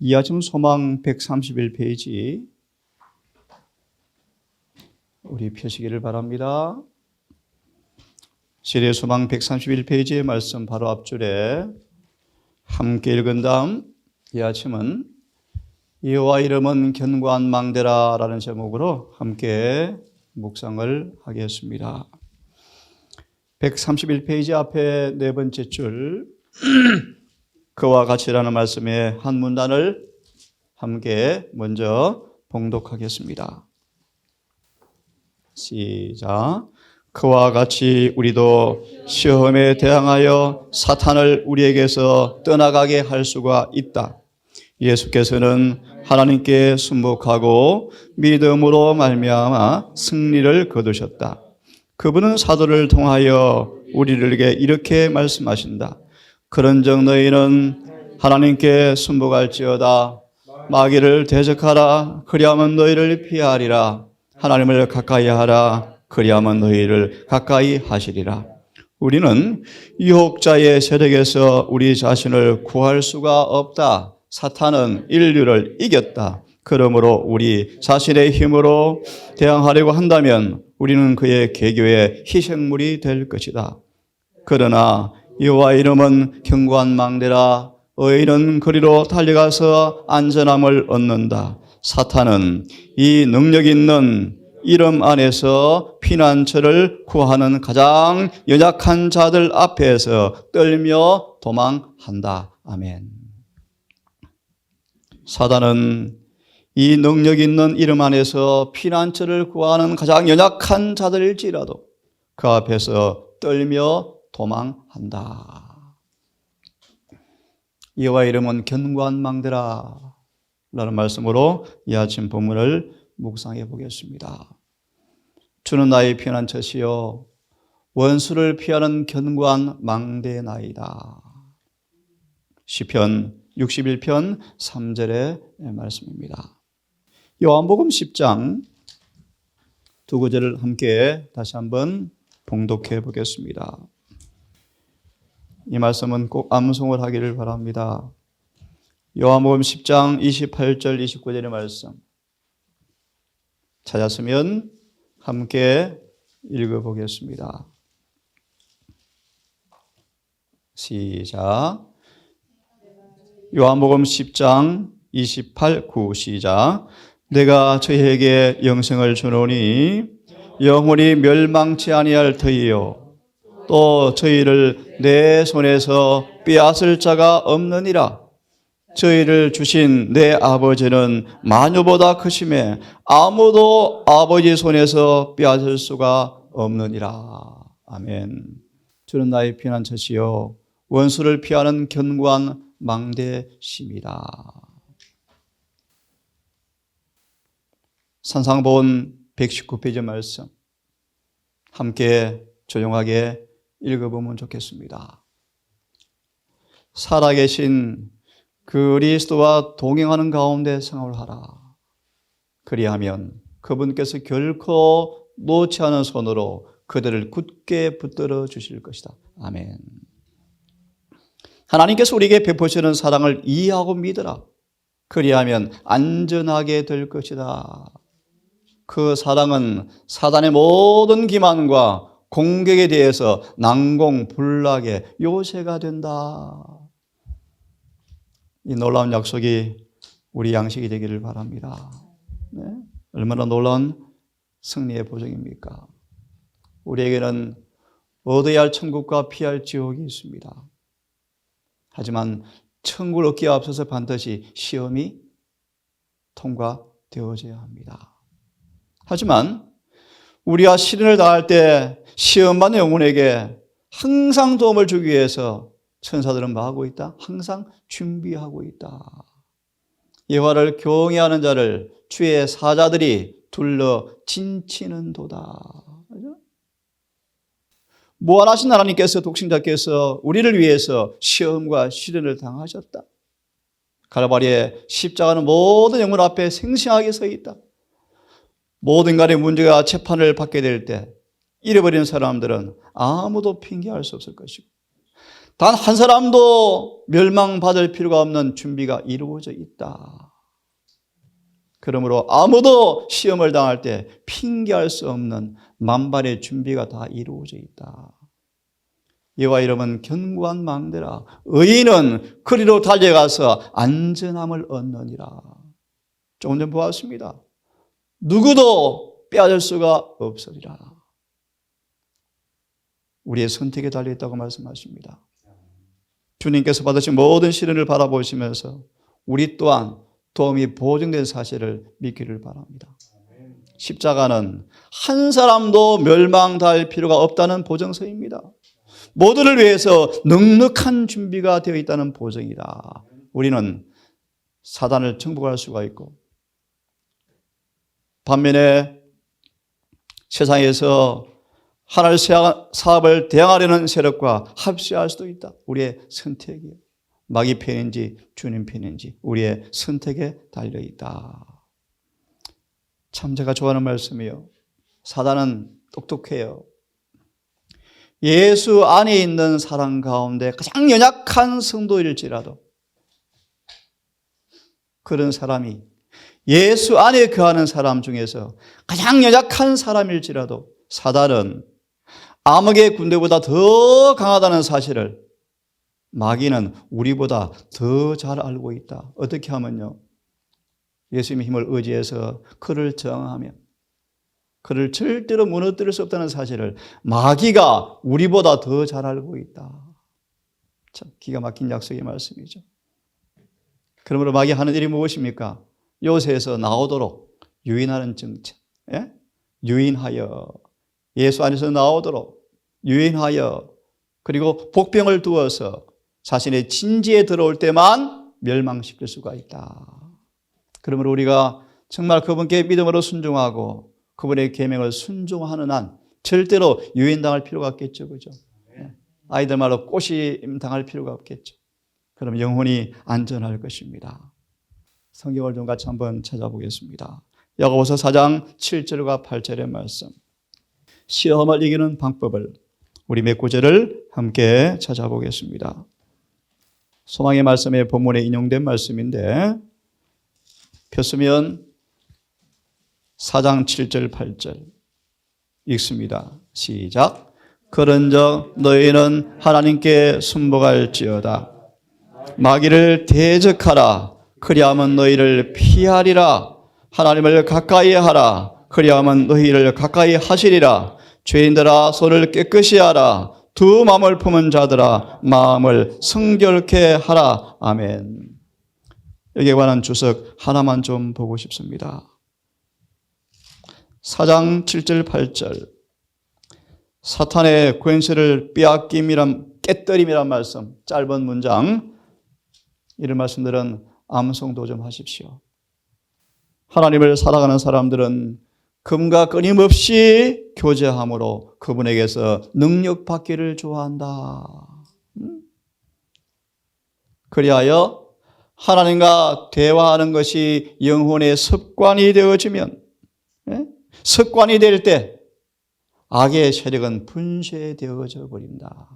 이하점 소망 131페이지 우리 펴시기를 바랍니다. 시리의 소망 131페이지의 말씀 바로 앞줄에 함께 읽은 다음 이하점은 여호와 이름은 견고한 망대라 라는 제목으로 함께 묵상을 하겠습니다. 131페이지 앞에 네 번째 줄 그와 같이라는 말씀의 한 문단을 함께 먼저 봉독하겠습니다. 시작. 그와 같이 우리도 시험에 대항하여 사탄을 우리에게서 떠나가게 할 수가 있다. 예수께서는 하나님께 순복하고 믿음으로 말미암아 승리를 거두셨다. 그분은 사도를 통하여 우리들에게 이렇게 말씀하신다. 그런즉 너희는 하나님께 순복할지어다. 마귀를 대적하라. 그리하면 너희를 피하리라. 하나님을 가까이 하라. 그리하면 너희를 가까이 하시리라. 우리는 유혹자의 세력에서 우리 자신을 구할 수가 없다. 사탄은 인류를 이겼다. 그러므로 우리 자신의 힘으로 대항하려고 한다면 우리는 그의 계교의 희생물이 될 것이다. 그러나 여호와 이름은 견고한 망대라. 의인은 그리로 달려가서 안전함을 얻는다. 사탄은 이 능력 있는 이름 안에서 피난처를 구하는 가장 연약한 자들 앞에서 떨며 도망한다. 아멘. 사탄은 이 능력 있는 이름 안에서 피난처를 구하는 가장 연약한 자들일지라도 그 앞에서 떨며 도망한다. 여호와 이름은 견고한 망대라 라는 말씀으로 이 아침 본문을 묵상해 보겠습니다. 주는 나의 피난처시요 원수를 피하는 견고한 망대나이다. 시편 61편 3절의 말씀입니다. 요한복음 10장 두 구절을 함께 다시 한번 봉독해 보겠습니다. 이 말씀은 꼭 암송을 하기를 바랍니다. 요한복음 10장 28절 29절의 말씀 찾았으면 함께 읽어보겠습니다. 시작. 요한복음 10장 28, 9 시작. 내가 저희에게 영생을 주노니 영원히 멸망치 아니할 터이요 또 저희를 내 손에서 빼앗을 자가 없느니라. 저희를 주신 내 아버지는 만유보다 크심에 아무도 아버지 손에서 빼앗을 수가 없느니라. 아멘. 주는 나의 피난처시요 원수를 피하는 견고한 망대심이다. 산상본 119페이지 말씀 함께 조용하게 읽어보면 좋겠습니다. 살아계신 그리스도와 동행하는 가운데 생활하라. 그리하면 그분께서 결코 놓지 않은 손으로 그들을 굳게 붙들어 주실 것이다. 아멘. 하나님께서 우리에게 베푸시는 사랑을 이해하고 믿으라. 그리하면 안전하게 될 것이다. 그 사랑은 사단의 모든 기만과 공격에 대해서 난공불락의 요새가 된다. 이 놀라운 약속이 우리 양식이 되기를 바랍니다. 네? 얼마나 놀라운 승리의 보증입니까? 우리에게는 얻어야 할 천국과 피할 할 지옥이 있습니다. 하지만 천국을 얻기에 앞서서 반드시 시험이 통과되어져야 합니다. 하지만 우리가 시련을 당할 때 시험받는 영혼에게 항상 도움을 주기 위해서 천사들은 뭐 하고 있다? 항상 준비하고 있다. 여호와를 경외하는 자를 주의 사자들이 둘러 진치는도다. 무한하신 하나님께서 독생자께서 우리를 위해서 시험과 시련을 당하셨다. 갈바리의 십자가는 모든 영혼 앞에 생생하게 서 있다. 모든 간의 문제가 재판을 받게 될 때 잃어버린 사람들은 아무도 핑계할 수 없을 것이고 단 한 사람도 멸망받을 필요가 없는 준비가 이루어져 있다. 그러므로 아무도 시험을 당할 때 핑계할 수 없는 만반의 준비가 다 이루어져 있다. 여호와 이름은 견고한 망대라. 의인은 그리로 달려가서 안전함을 얻느니라. 조금 전 보았습니다. 누구도 빼앗을 수가 없으리라. 우리의 선택에 달려있다고 말씀하십니다. 주님께서 받으신 모든 시련을 바라보시면서 우리 또한 도움이 보증된 사실을 믿기를 바랍니다. 십자가는 한 사람도 멸망할 필요가 없다는 보증서입니다. 모두를 위해서 넉넉한 준비가 되어 있다는 보증이다. 우리는 사단을 정복할 수가 있고, 반면에 세상에서 하나님의 사업을 대항하려는 세력과 합세할 수도 있다. 우리의 선택이에요. 마귀 편인지 주님 편인지 우리의 선택에 달려있다. 참 제가 좋아하는 말씀이요. 사단은 똑똑해요. 예수 안에 있는 사람 가운데 가장 연약한 성도일지라도 그런 사람이 예수 안에 거하는 사람 중에서 가장 연약한 사람일지라도 사단은 암흑의 군대보다 더 강하다는 사실을 마귀는 우리보다 더 잘 알고 있다. 어떻게 하면요? 예수님의 힘을 의지해서 그를 저항하며 그를 절대로 무너뜨릴 수 없다는 사실을 마귀가 우리보다 더 잘 알고 있다. 참 기가 막힌 약속의 말씀이죠. 그러므로 마귀 하는 일이 무엇입니까? 요새에서 나오도록 유인하는 정책. 예? 유인하여 예수 안에서 나오도록 유인하여 그리고 복병을 두어서 자신의 진지에 들어올 때만 멸망시킬 수가 있다. 그러므로 우리가 정말 그분께 믿음으로 순종하고 그분의 계명을 순종하는 한 절대로 유인당할 필요가 없겠죠. 그죠? 아이들 말로 꼬심 당할 필요가 없겠죠. 그럼 영혼이 안전할 것입니다. 성경을 좀 같이 한번 찾아보겠습니다. 야고보서 4장 7절과 8절의 말씀. 시험을 이기는 방법을 우리 몇 구절을 함께 찾아보겠습니다. 소망의 말씀의 본문에 인용된 말씀인데 폈으면 4장 7절 8절 읽습니다. 시작. 그런즉 너희는 하나님께 순복할지어다. 마귀를 대적하라. 그리하면 너희를 피하리라. 하나님을 가까이 하라. 그리하면 너희를 가까이 하시리라. 죄인들아 손을 깨끗이 하라. 두 마음을 품은 자들아 마음을 성결케 하라. 아멘. 여기에 관한 주석 하나만 좀 보고 싶습니다. 4장 7절 8절 사탄의 권세를 깨뜨림이란 말씀, 짧은 문장, 이런 말씀들은 암송도 좀 하십시오. 하나님을 살아가는 사람들은 그분과 끊임없이 교제함으로 그분에게서 능력받기를 좋아한다. 그리하여 하나님과 대화하는 것이 영혼의 습관이 되어지면, 습관이 될 때 악의 세력은 분쇄되어져 버린다.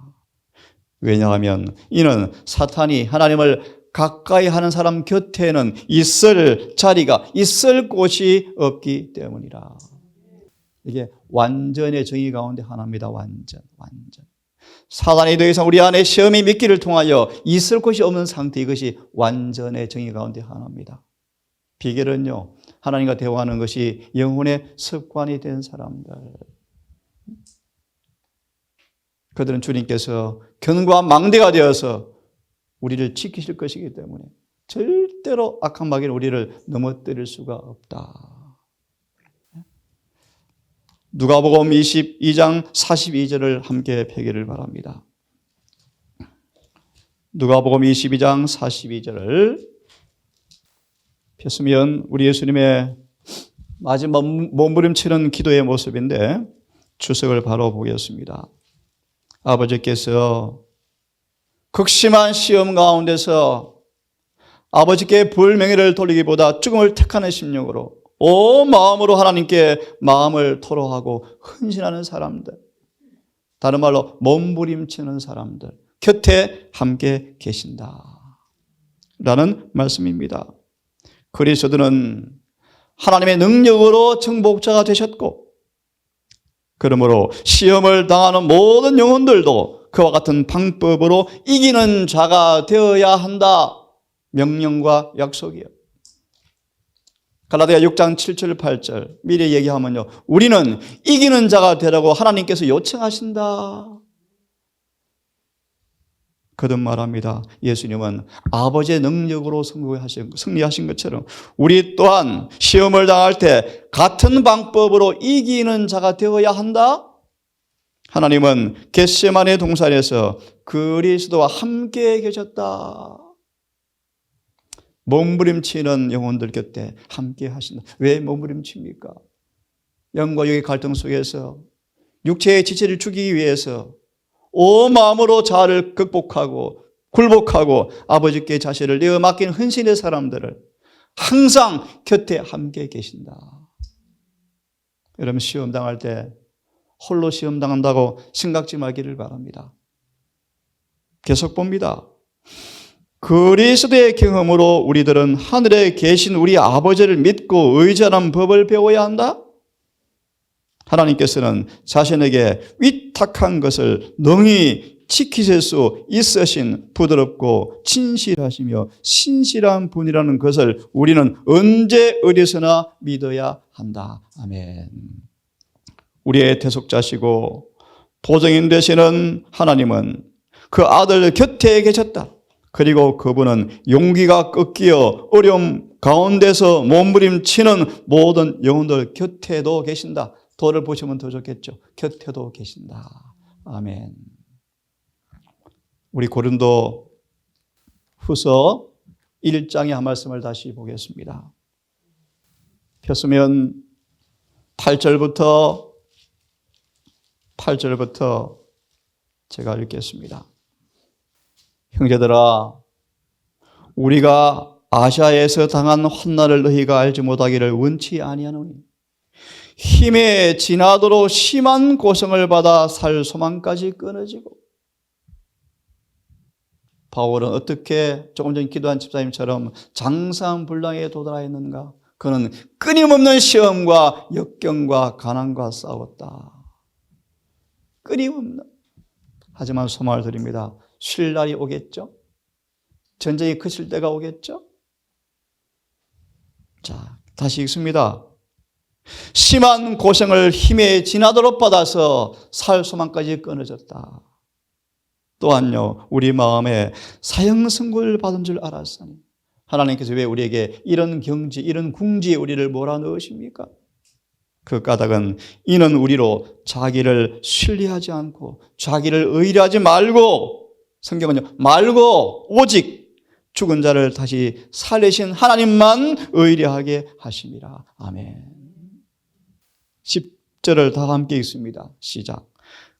왜냐하면 이는 사탄이 하나님을 가까이 하는 사람 곁에는 있을 자리가, 있을 곳이 없기 때문이라. 이게 완전의 정의 가운데 하나입니다. 완전. 사단이 더 이상 우리 안에 시험이 미끼를 통하여 있을 곳이 없는 상태, 이것이 완전의 정의 가운데 하나입니다. 비결은요, 하나님과 대화하는 것이 영혼의 습관이 된 사람들. 그들은 주님께서 견고한 망대가 되어서 우리를 지키실 것이기 때문에 절대로 악한 마귀는 우리를 넘어뜨릴 수가 없다. 누가복음 22장 42절을 함께 펴기를 바랍니다. 누가복음 22장 42절을 폈으면 우리 예수님의 마지막 몸부림치는 기도의 모습인데 주석을 바로 보겠습니다. 아버지께서 극심한 시험 가운데서 아버지께 불명예를 돌리기보다 죽음을 택하는 심령으로 온 마음으로 하나님께 마음을 토로하고 헌신하는 사람들, 다른 말로 몸부림치는 사람들, 곁에 함께 계신다 라는 말씀입니다. 그리스도는 하나님의 능력으로 정복자가 되셨고, 그러므로 시험을 당하는 모든 영혼들도 그와 같은 방법으로 이기는 자가 되어야 한다. 명령과 약속이에요. 갈라디아 6장 7절 8절 미리 얘기하면요, 우리는 이기는 자가 되라고 하나님께서 요청하신다. 거듭 말합니다. 예수님은 아버지의 능력으로 승리하신 것처럼 우리 또한 시험을 당할 때 같은 방법으로 이기는 자가 되어야 한다. 하나님은 겟세마네 동산에서 그리스도와 함께 계셨다. 몸부림치는 영혼들 곁에 함께 하신다. 왜 몸부림칩니까? 영과 육의 갈등 속에서 육체의 지체를 죽이기 위해서 온 마음으로 자아를 극복하고 굴복하고 아버지께 자신을 내어 맡긴 헌신의 사람들을 항상 곁에 함께 계신다. 여러분, 시험 당할 때 홀로 시험 당한다고 생각지 말기를 바랍니다. 계속 봅니다. 그리스도의 경험으로 우리들은 하늘에 계신 우리 아버지를 믿고 의지하는 법을 배워야 한다. 하나님께서는 자신에게 위탁한 것을 능히 지키실 수 있으신 부드럽고 진실하시며 신실한 분이라는 것을 우리는 언제 어디서나 믿어야 한다. 아멘. 우리의 대속자시고 보증인 되시는 하나님은 그 아들 곁에 계셨다. 그리고 그분은 용기가 꺾여 어려움 가운데서 몸부림치는 모든 영혼들 곁에도 계신다. 도를 보시면 더 좋겠죠. 곁에도 계신다. 아멘. 우리 고린도 후서 1장의 한 말씀을 다시 보겠습니다. 폈으면 8절부터 제가 읽겠습니다. 형제들아, 우리가 아시아에서 당한 환난을 너희가 알지 못하기를 원치 아니하노니 힘에 지나도록 심한 고생을 받아 살 소망까지 끊어지고. 바울은 어떻게 조금 전 기도한 집사님처럼 장사불량에 도달하였는가? 그는 끊임없는 시험과 역경과 가난과 싸웠다. 끊임없는. 하지만 소망을 드립니다. 쉴 날이 오겠죠? 전쟁이 그칠 때가 오겠죠? 자, 다시 읽습니다. 심한 고생을 힘에 지나도록 받아서 살 소망까지 끊어졌다. 또한요, 우리 마음에 사형선고를 받은 줄 알았으니. 하나님께서 왜 우리에게 이런 경지, 이런 궁지에 우리를 몰아넣으십니까? 그 까닭은 이는 우리로 자기를 신뢰하지 않고 자기를 의뢰하지 말고, 성경은요, 말고 오직 죽은 자를 다시 살리신 하나님만 의뢰하게 하심이라. 아멘. 10절을 다 함께 읽습니다. 시작.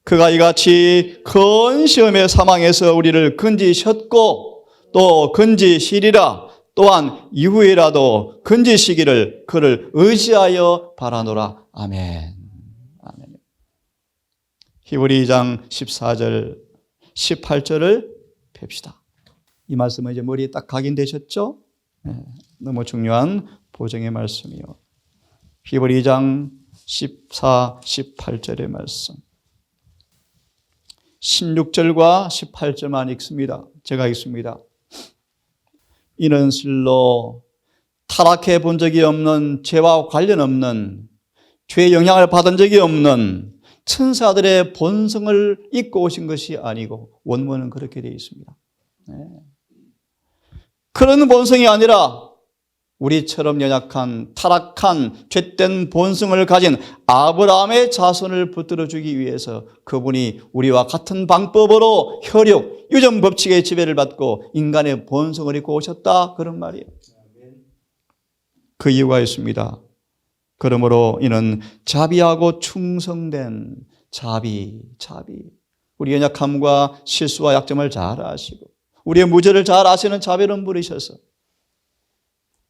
그가 이같이 큰 시험의 사망에서 우리를 건지셨고 또 건지시리라. 또한 이후에라도 건지시기를 그를 의지하여 바라노라. 아멘. 아멘. 히브리 2장 14절 18절을 봅시다. 이 말씀은 이제 머리에 딱 각인되셨죠? 네, 너무 중요한 보정의 말씀이요. 히브리 2장 14, 18절의 말씀. 16절과 18절만 읽습니다. 제가 읽습니다. 이는 실로 타락해 본 적이 없는, 죄와 관련 없는, 죄의 영향을 받은 적이 없는 천사들의 본성을 입고 오신 것이 아니고, 원문은 그렇게 되어 있습니다. 네. 그런 본성이 아니라 우리처럼 연약한, 타락한, 죄된 본성을 가진 아브라함의 자손을 붙들어주기 위해서 그분이 우리와 같은 방법으로 혈육, 유전 법칙의 지배를 받고 인간의 본성을 입고 오셨다, 그런 말이에요. 그 이유가 있습니다. 그러므로 이는 자비하고 충성된 자비. 우리 연약함과 실수와 약점을 잘 아시고 우리의 무죄를 잘 아시는 자비로운 분이셔서,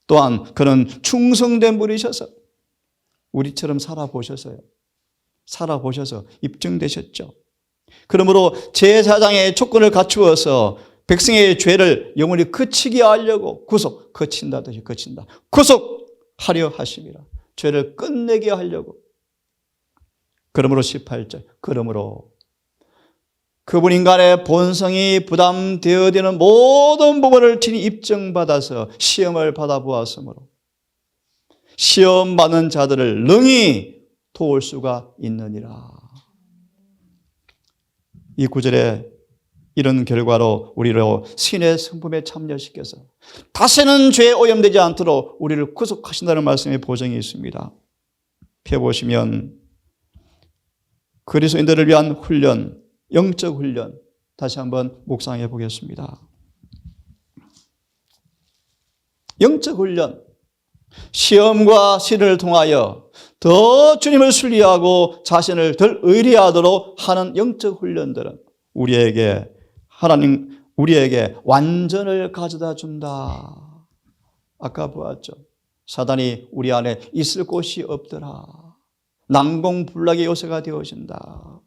또한 그는 충성된 분이셔서 우리처럼 살아보셔서 입증되셨죠. 그러므로 제사장의 조건을 갖추어서 백성의 죄를 영원히 그치게 하려고 그친다듯이 그친다. 구속하려 하심이라. 죄를 끝내게 하려고. 그러므로 18절. 그러므로 그분 인간의 본성이 부담되어야 되는 모든 부분을 친히 입증받아서 시험을 받아보았으므로 시험 받는 자들을 능히 도울 수가 있느니라. 이 구절에 이런 결과로 우리를 신의 성품에 참여시켜서 다시는 죄에 오염되지 않도록 우리를 구속하신다는 말씀의 보장이 있습니다. 펴보시면 그리스도인들을 위한 훈련, 영적 훈련 다시 한번 묵상해 보겠습니다. 영적 훈련, 시험과 시련을 통하여 더 주님을 순리하고 자신을 덜 의리하도록 하는 영적 훈련들은 우리에게 완전을 가져다 준다. 아까 보았죠. 사단이 우리 안에 있을 곳이 없더라. 난공불락의 요새가 되어진다.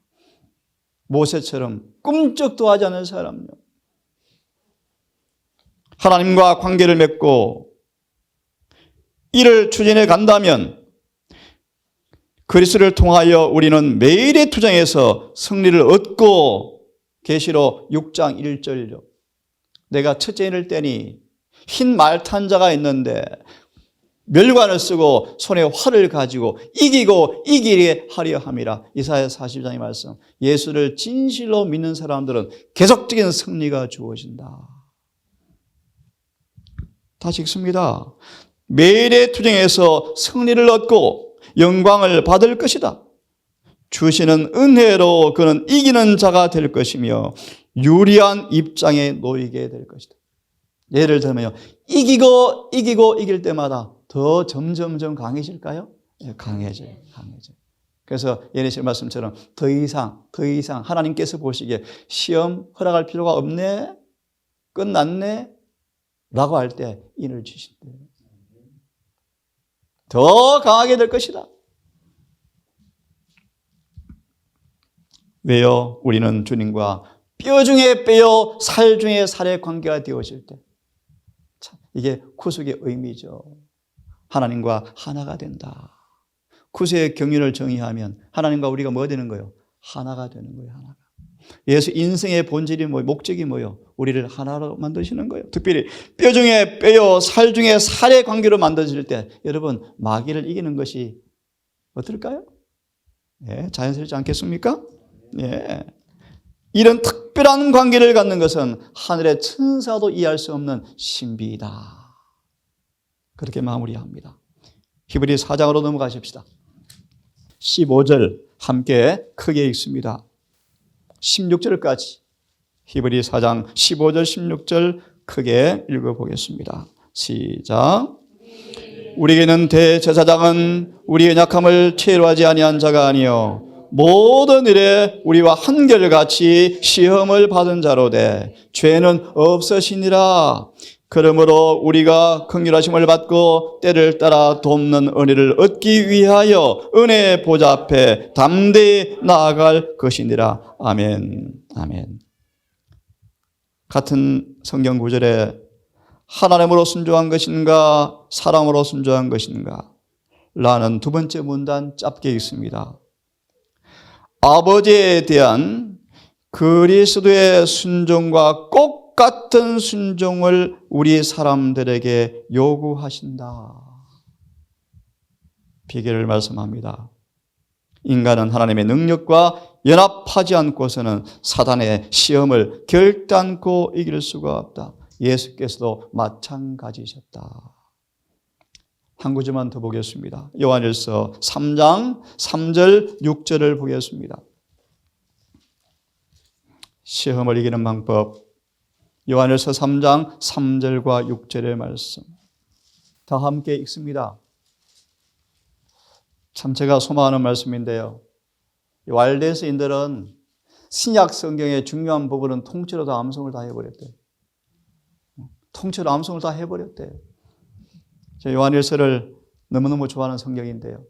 모세처럼 꿈쩍도 하지 않은 사람요. 하나님과 관계를 맺고 이를 추진해 간다면 그리스도를 통하여 우리는 매일의 투쟁에서 승리를 얻고 계시록 6장 1절요. 내가 첫째인을 떼니 흰 말 탄 자가 있는데 멸관을 쓰고 손에 활을 가지고 이기고 이기게 하려 함이라. 이사야 40장의 말씀. 예수를 진실로 믿는 사람들은 계속적인 승리가 주어진다. 다시 읽습니다. 매일의 투쟁에서 승리를 얻고 영광을 받을 것이다. 주시는 은혜로 그는 이기는 자가 될 것이며 유리한 입장에 놓이게 될 것이다. 예를 들면요, 이기고 이길 때마다 더 점점점 강해질까요? 네, 강해져요. 그래서 예레미야 말씀처럼 더 이상 하나님께서 보시기에 시험 허락할 필요가 없네, 끝났네 라고 할 때 인을 주신대요. 더 강하게 될 것이다. 왜요? 우리는 주님과 뼈 중에 뼈요, 살 중에 살의 관계가 되어질 때, 참, 이게 구속의 의미죠. 하나님과 하나가 된다. 구속의 경륜을 정의하면 하나님과 우리가 뭐 되는 거예요? 하나가 되는 거예요. 하나가. 예수 인생의 본질이 뭐예요? 목적이 뭐예요? 우리를 하나로 만드시는 거예요. 특별히 뼈 중에 뼈요, 살 중에 살의 관계로 만들어질 때 여러분 마귀를 이기는 것이 어떨까요? 예, 자연스럽지 않겠습니까? 예. 이런 특별한 관계를 갖는 것은 하늘의 천사도 이해할 수 없는 신비이다. 그렇게 마무리합니다. 히브리 4장으로 넘어가십시다. 15절 함께 크게 읽습니다. 16절까지 히브리 4장 15절 16절 크게 읽어보겠습니다. 시작. 우리에게는 대제사장은 우리의 약함을 체류하지 아니한 자가 아니요 모든 일에 우리와 한결같이 시험을 받은 자로 돼 죄는 없으시니라. 그러므로 우리가 긍휼하심을 받고 때를 따라 돕는 은혜를 얻기 위하여 은혜의 보좌 앞에 담대히 나아갈 것이니라. 아멘. 아멘. 같은 성경 구절에 하나님으로 순종한 것인가 사람으로 순종한 것인가 라는 두 번째 문단 짧게 있습니다. 아버지에 대한 그리스도의 순종과 똑같은 순종을 우리 사람들에게 요구하신다. 비결을 말씀합니다. 인간은 하나님의 능력과 연합하지 않고서는 사단의 시험을 결단코 이길 수가 없다. 예수께서도 마찬가지셨다. 한 구절만 더 보겠습니다. 요한일서 3장 3절 6절을 보겠습니다. 시험을 이기는 방법. 요한일서 3장 3절과 6절의 말씀. 다 함께 읽습니다. 참 제가 소망하는 말씀인데요. 왈데스인들은 신약 성경의 중요한 부분은 통째로 다 암송을 다 해버렸대요. 통째로 암송을 다 해버렸대요. 요한일서를 너무너무 좋아하는 성경인데요.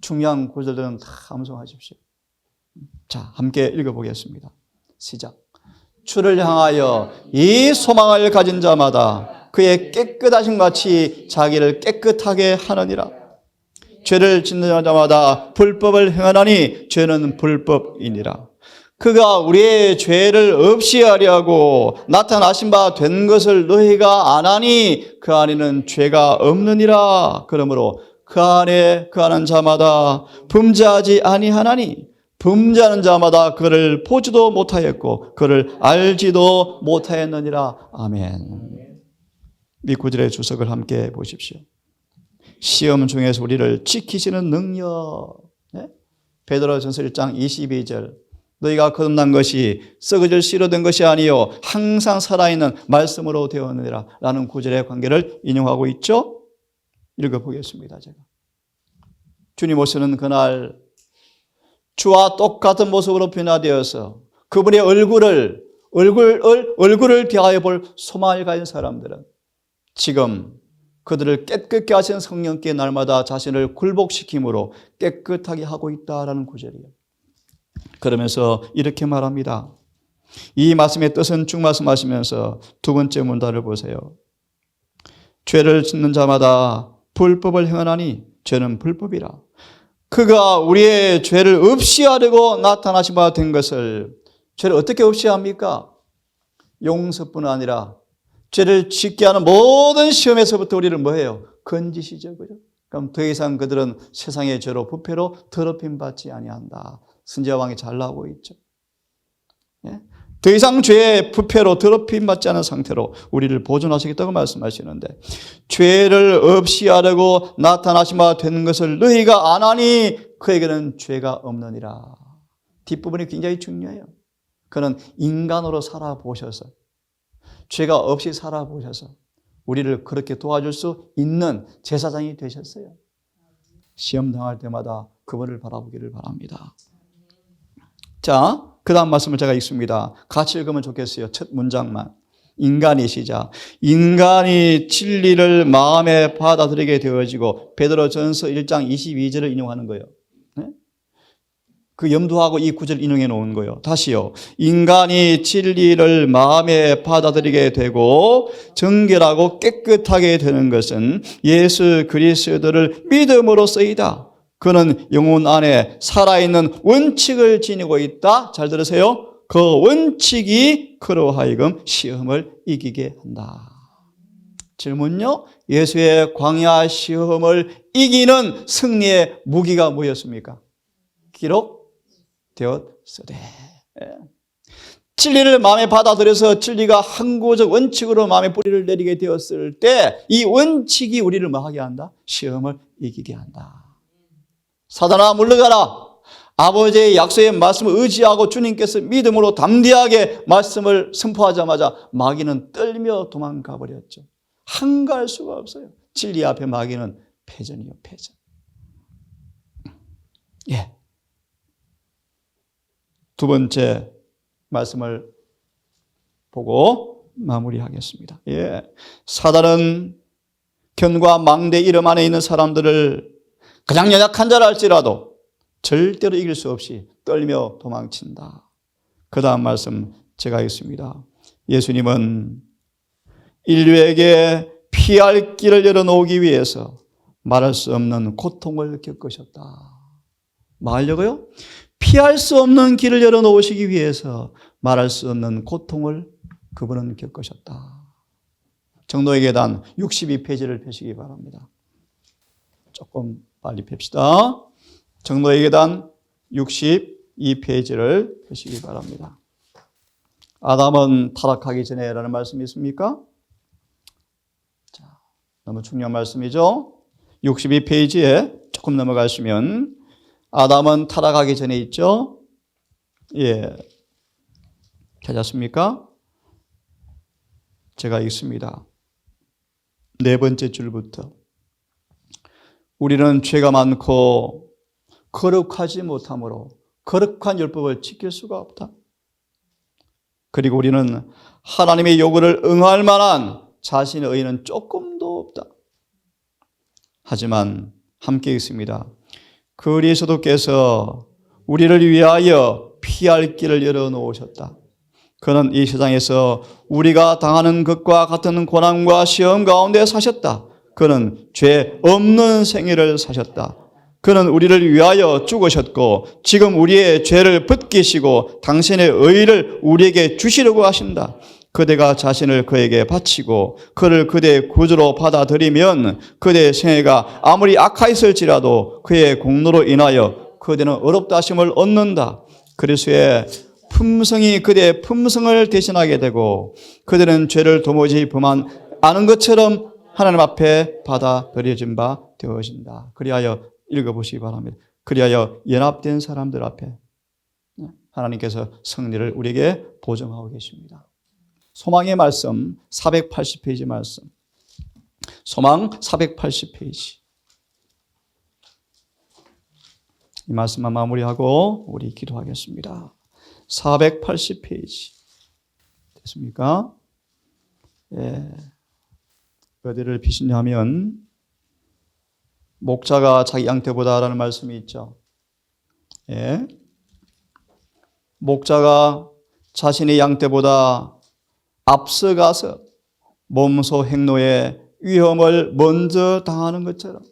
중요한 구절들은 다 암송하십시오. 자, 함께 읽어보겠습니다. 시작. 주를 향하여 이 소망을 가진 자마다 그의 깨끗하신 같이 자기를 깨끗하게 하느니라. 죄를 짓는 자마다 불법을 행하나니 죄는 불법이니라. 그가 우리의 죄를 없이 하려고 나타나신 바 된 것을 너희가 아나니 그 안에는 죄가 없느니라. 그러므로 그 안에 거하는 자마다 범죄하지 아니하나니 범죄하는 자마다 그를 보지도 못하였고 그를 알지도 못하였느니라. 아멘. 이 구절의 주석을 함께 보십시오. 시험 중에서 우리를 지키시는 능력. 네? 베드로전서 1장 22절. 너희가 거듭난 것이 썩어질 씨로 된 것이 아니요 항상 살아있는 말씀으로 되었느니라 라는 구절의 관계를 인용하고 있죠. 읽어보겠습니다. 제가. 주님 오시는 그날 주와 똑같은 모습으로 변화되어서 그분의 얼굴을 대하여 볼 소망을 가진 사람들은 지금 그들을 깨끗게 하신 성령께 날마다 자신을 굴복시킴으로 깨끗하게 하고 있다라는 구절이에요. 그러면서 이렇게 말합니다. 이 말씀의 뜻은 쭉 말씀하시면서 두 번째 문단을 보세요. 죄를 짓는 자마다 불법을 행하나니 죄는 불법이라. 그가 우리의 죄를 없이 하려고 나타나신 바 된 것을 죄를 어떻게 없이 합니까? 용서뿐 아니라 죄를 짓게 하는 모든 시험에서부터 우리를 뭐해요? 건지시죠. 그죠? 그럼 더 이상 그들은 세상의 죄로 부패로 더럽힘 받지 아니한다. 선지자 왕이 잘 나오고 있죠. 예? 더 이상 죄의 부패로 더럽힘 받지 않은 상태로 우리를 보존하시겠다고 말씀하시는데 죄를 없이 하려고 나타나신 바 된 것을 너희가 아나니 그에게는 죄가 없느니라. 뒷부분이 굉장히 중요해요. 그는 인간으로 살아보셔서 죄가 없이 살아보셔서 우리를 그렇게 도와줄 수 있는 제사장이 되셨어요. 시험 당할 때마다 그분을 바라보기를 바랍니다. 자, 그 다음 말씀을 제가 읽습니다. 같이 읽으면 좋겠어요. 첫 문장만. 인간이시자. 인간이 진리를 마음에 받아들이게 되어지고 베드로전서 1장 22절을 인용하는 거예요. 네? 그 염두하고 이 구절 인용해 놓은 거예요. 다시요. 인간이 진리를 마음에 받아들이게 되고 정결하고 깨끗하게 되는 것은 예수 그리스도를 믿음으로써이다. 그는 영혼 안에 살아있는 원칙을 지니고 있다. 잘 들으세요. 그 원칙이 그로 하여금 시험을 이기게 한다. 질문요. 예수의 광야 시험을 이기는 승리의 무기가 뭐였습니까? 기록되었으되. 진리를 마음에 받아들여서 진리가 항구적 원칙으로 마음에 뿌리를 내리게 되었을 때 이 원칙이 우리를 뭐 하게 한다? 시험을 이기게 한다. 사단아 물러가라. 아버지의 약속의 말씀을 의지하고 주님께서 믿음으로 담대하게 말씀을 선포하자마자 마귀는 떨며 도망가 버렸죠. 한가할 수가 없어요. 진리 앞에 마귀는 패전이요, 패전. 예. 두 번째 말씀을 보고 마무리하겠습니다. 예. 사단은 견과 망대 이름 안에 있는 사람들을 그냥 연약한 자라 할지라도 절대로 이길 수 없이 떨며 도망친다. 그 다음 말씀 제가 읽습니다. 예수님은 인류에게 피할 길을 열어놓기 위해서 말할 수 없는 고통을 겪으셨다. 뭐 하려고요? 피할 수 없는 길을 열어놓으시기 위해서 말할 수 없는 고통을 그분은 겪으셨다. 정도의 계단 62페이지를 펴시기 바랍니다. 조금 빨리 펴시다. 정도의 계단 62페이지를 펴시기 바랍니다. 아담은 타락하기 전에 라는 말씀이 있습니까? 자, 너무 중요한 말씀이죠. 62페이지에 조금 넘어가시면 아담은 타락하기 전에 있죠. 예, 찾았습니까? 제가 읽습니다. 네 번째 줄부터 우리는 죄가 많고 거룩하지 못하므로 거룩한 율법을 지킬 수가 없다. 그리고 우리는 하나님의 요구를 응할 만한 자신의 의는 조금도 없다. 하지만 함께 있습니다. 그리스도께서 우리를 위하여 피할 길을 열어놓으셨다. 그는 이 세상에서 우리가 당하는 것과 같은 고난과 시험 가운데 사셨다. 그는 죄 없는 생애를 사셨다. 그는 우리를 위하여 죽으셨고 지금 우리의 죄를 벗기시고 당신의 의를 우리에게 주시려고 하신다. 그대가 자신을 그에게 바치고 그를 그대의 구주로 받아들이면 그대의 생애가 아무리 악하였을지라도 그의 공로로 인하여 그대는 의롭다 하심을 얻는다. 그리스도의 품성이 그대의 품성을 대신하게 되고 그들은 죄를 도무지 범한 아는 것처럼 하나님 앞에 받아들여진 바 되어진다. 그리하여 읽어보시기 바랍니다. 그리하여 연합된 사람들 앞에 하나님께서 승리를 우리에게 보증하고 계십니다. 소망의 말씀 480페이지 말씀. 소망 480페이지. 이 말씀만 마무리하고 우리 기도하겠습니다. 480페이지. 됐습니까? 예. 어디를 비시냐면 목자가 자기 양떼보다라는 말씀이 있죠. 예. 목자가 자신의 양떼보다 앞서가서 몸소 행로의 위험을 먼저 당하는 것처럼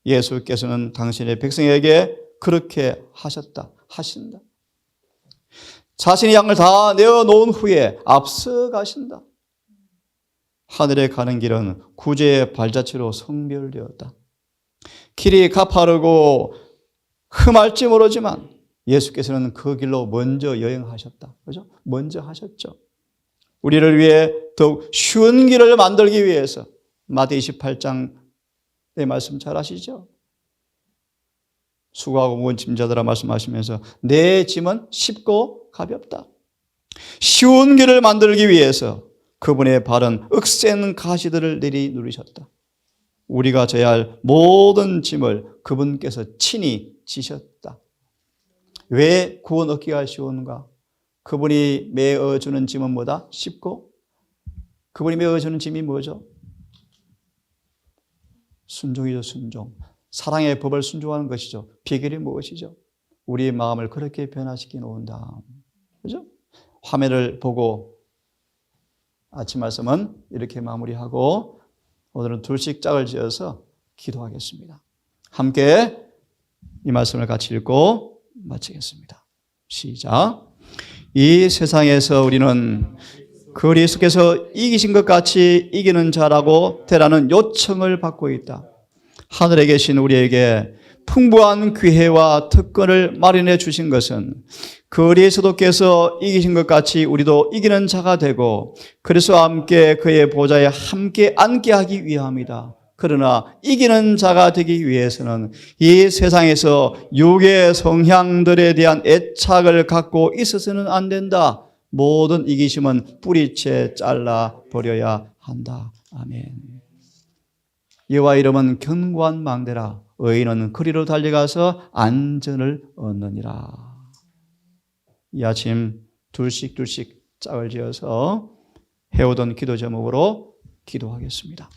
예수께서는 당신의 백성에게 그렇게 하신다. 자신의 양을 다 내어놓은 후에 앞서 가신다. 하늘에 가는 길은 구제의 발자취로 성별되었다. 길이 가파르고 흠할지 모르지만 예수께서는 그 길로 먼저 여행하셨다. 그죠? 먼저 하셨죠. 우리를 위해 더욱 쉬운 길을 만들기 위해서 마태 28장의 말씀 잘 아시죠? 수고하고 무거운 짐자들아 말씀하시면서 내 짐은 쉽고 가볍다. 쉬운 길을 만들기 위해서 그분의 발은 억센 가시들을 내리누르셨다. 우리가 져야 할 모든 짐을 그분께서 친히 지셨다. 왜 구원 얻기가 쉬운가? 그분이 메어주는 짐은 뭐다? 쉽고 그분이 메어주는 짐이 뭐죠? 순종이죠. 순종. 사랑의 법을 순종하는 것이죠. 비결이 무엇이죠? 우리의 마음을 그렇게 변화시켜 놓은 다음, 그죠? 화면을 보고 아침 말씀은 이렇게 마무리하고 오늘은 둘씩 짝을 지어서 기도하겠습니다. 함께 이 말씀을 같이 읽고 마치겠습니다. 시작. 이 세상에서 우리는 그리스도께서 이기신 것 같이 이기는 자라고 되라는 요청을 받고 있다. 하늘에 계신 우리에게 풍부한 기회와 특권을 마련해 주신 것은 그리스도께서 이기신 것 같이 우리도 이기는 자가 되고 그리스도와 함께 그의 보좌에 함께 앉게 하기 위함이다. 그러나 이기는 자가 되기 위해서는 이 세상에서 육의 성향들에 대한 애착을 갖고 있어서는 안 된다. 모든 이기심은 뿌리채 잘라버려야 한다. 아멘. 여호와 이름은 견고한 망대라. 의인은 그리로 달려가서 안전을 얻느니라. 이 아침 둘씩 짝을 지어서 해오던 기도 제목으로 기도하겠습니다.